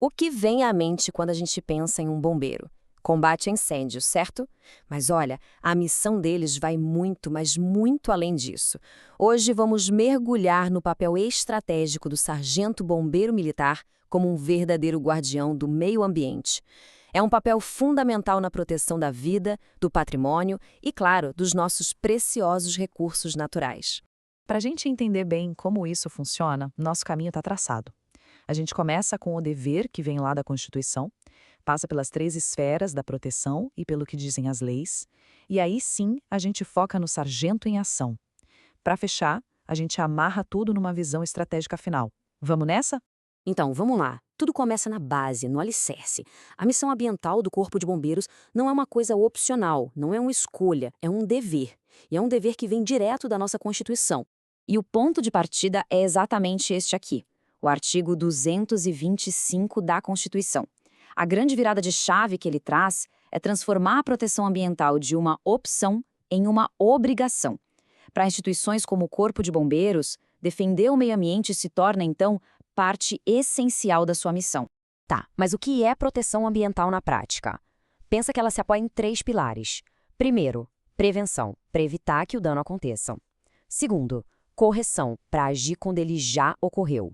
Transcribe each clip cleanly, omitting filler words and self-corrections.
O que vem à mente quando a gente pensa em um bombeiro? Combate a incêndios, certo? Mas olha, a missão deles vai muito, mas muito além disso. Hoje vamos mergulhar no papel estratégico do sargento bombeiro militar como um verdadeiro guardião do meio ambiente. É um papel fundamental na proteção da vida, do patrimônio e, claro, dos nossos preciosos recursos naturais. Para a gente entender bem como isso funciona, nosso caminho está traçado. A gente começa com o dever que vem lá da Constituição, passa pelas 3 esferas da proteção e pelo que dizem as leis, e aí sim a gente foca no sargento em ação. Para fechar, a gente amarra tudo numa visão estratégica final. Vamos nessa? Então, vamos lá. Tudo começa na base, no alicerce. A missão ambiental do Corpo de Bombeiros não é uma coisa opcional, não é uma escolha, é um dever. E é um dever que vem direto da nossa Constituição. E o ponto de partida é exatamente este aqui, o artigo 225 da Constituição. A grande virada de chave que ele traz é transformar a proteção ambiental de uma opção em uma obrigação. Para instituições como o Corpo de Bombeiros, defender o meio ambiente se torna, então, parte essencial da sua missão. Tá, mas o que é proteção ambiental na prática? Pensa que ela se apoia em 3 pilares. Primeiro, prevenção, para evitar que o dano aconteça. Segundo, correção, para agir quando ele já ocorreu.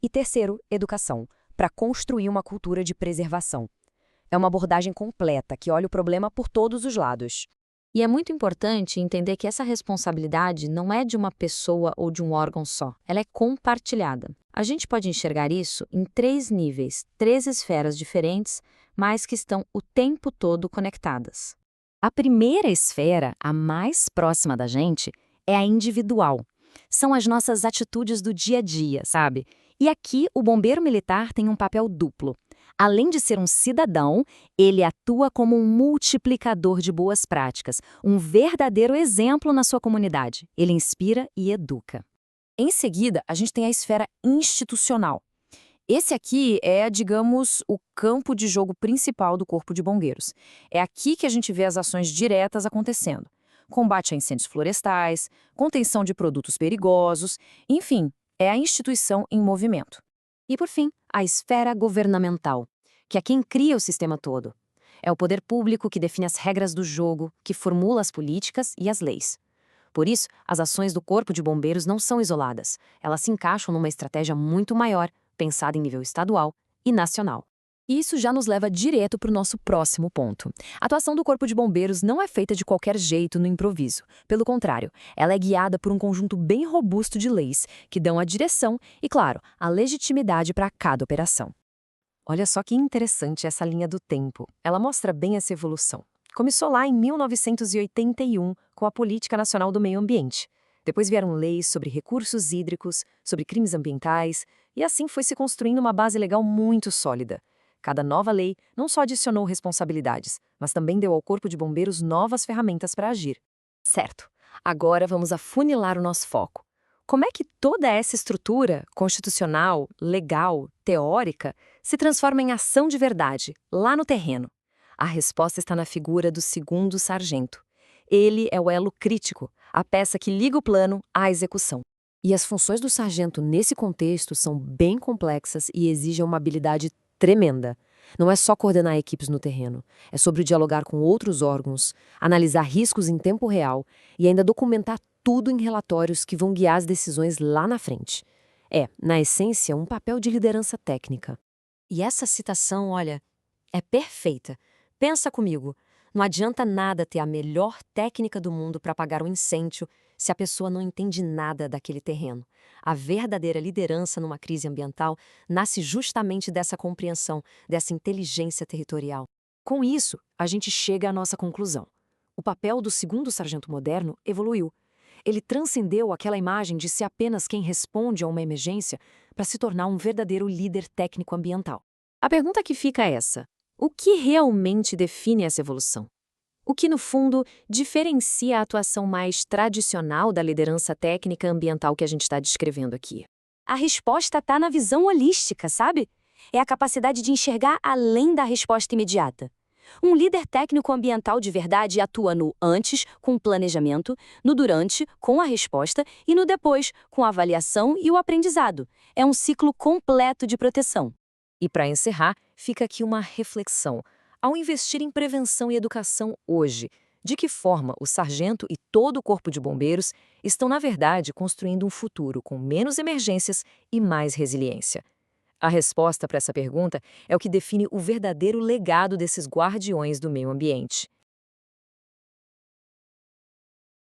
E terceiro, educação, para construir uma cultura de preservação. É uma abordagem completa que olha o problema por todos os lados. E é muito importante entender que essa responsabilidade não é de uma pessoa ou de um órgão só, ela é compartilhada. A gente pode enxergar isso em 3 níveis, 3 esferas diferentes, mas que estão o tempo todo conectadas. A primeira esfera, a mais próxima da gente, é a individual. São as nossas atitudes do dia a dia, sabe? E aqui o bombeiro militar tem um papel duplo. Além de ser um cidadão, ele atua como um multiplicador de boas práticas, um verdadeiro exemplo na sua comunidade. Ele inspira e educa. Em seguida, a gente tem a esfera institucional. Esse aqui é, digamos, o campo de jogo principal do Corpo de Bombeiros. É aqui que a gente vê as ações diretas acontecendo. Combate a incêndios florestais, contenção de produtos perigosos, enfim, é a instituição em movimento. E, por fim, a esfera governamental, que é quem cria o sistema todo. É o poder público que define as regras do jogo, que formula as políticas e as leis. Por isso, as ações do Corpo de Bombeiros não são isoladas. Elas se encaixam numa estratégia muito maior, pensada em nível estadual e nacional. E isso já nos leva direto para o nosso próximo ponto. A atuação do Corpo de Bombeiros não é feita de qualquer jeito no improviso. Pelo contrário, ela é guiada por um conjunto bem robusto de leis que dão a direção e, claro, a legitimidade para cada operação. Olha só que interessante essa linha do tempo. Ela mostra bem essa evolução. Começou lá em 1981 com a Política Nacional do Meio Ambiente. Depois vieram leis sobre recursos hídricos, sobre crimes ambientais, e assim foi se construindo uma base legal muito sólida. Cada nova lei não só adicionou responsabilidades, mas também deu ao Corpo de Bombeiros novas ferramentas para agir. Certo. Agora vamos afunilar o nosso foco. Como é que toda essa estrutura constitucional, legal, teórica, se transforma em ação de verdade, lá no terreno? A resposta está na figura do segundo sargento. Ele é o elo crítico, a peça que liga o plano à execução. E as funções do sargento nesse contexto são bem complexas e exigem uma habilidade tremenda. Não é só coordenar equipes no terreno, é sobre dialogar com outros órgãos, analisar riscos em tempo real e ainda documentar tudo em relatórios que vão guiar as decisões lá na frente. É, na essência, um papel de liderança técnica. E essa citação, olha, é perfeita. Pensa comigo, não adianta nada ter a melhor técnica do mundo para apagar um incêndio se a pessoa não entende nada daquele terreno. A verdadeira liderança numa crise ambiental nasce justamente dessa compreensão, dessa inteligência territorial. Com isso, a gente chega à nossa conclusão. O papel do segundo sargento moderno evoluiu. Ele transcendeu aquela imagem de ser apenas quem responde a uma emergência para se tornar um verdadeiro líder técnico ambiental. A pergunta que fica é essa: o que realmente define essa evolução? O que, no fundo, diferencia a atuação mais tradicional da liderança técnica ambiental que a gente está descrevendo aqui? A resposta está na visão holística, sabe? É a capacidade de enxergar além da resposta imediata. Um líder técnico ambiental de verdade atua no antes, com o planejamento, no durante, com a resposta, e no depois, com a avaliação e o aprendizado. É um ciclo completo de proteção. E para encerrar, fica aqui uma reflexão. Ao investir em prevenção e educação hoje, de que forma o sargento e todo o corpo de bombeiros estão, na verdade, construindo um futuro com menos emergências e mais resiliência? A resposta para essa pergunta é o que define o verdadeiro legado desses guardiões do meio ambiente.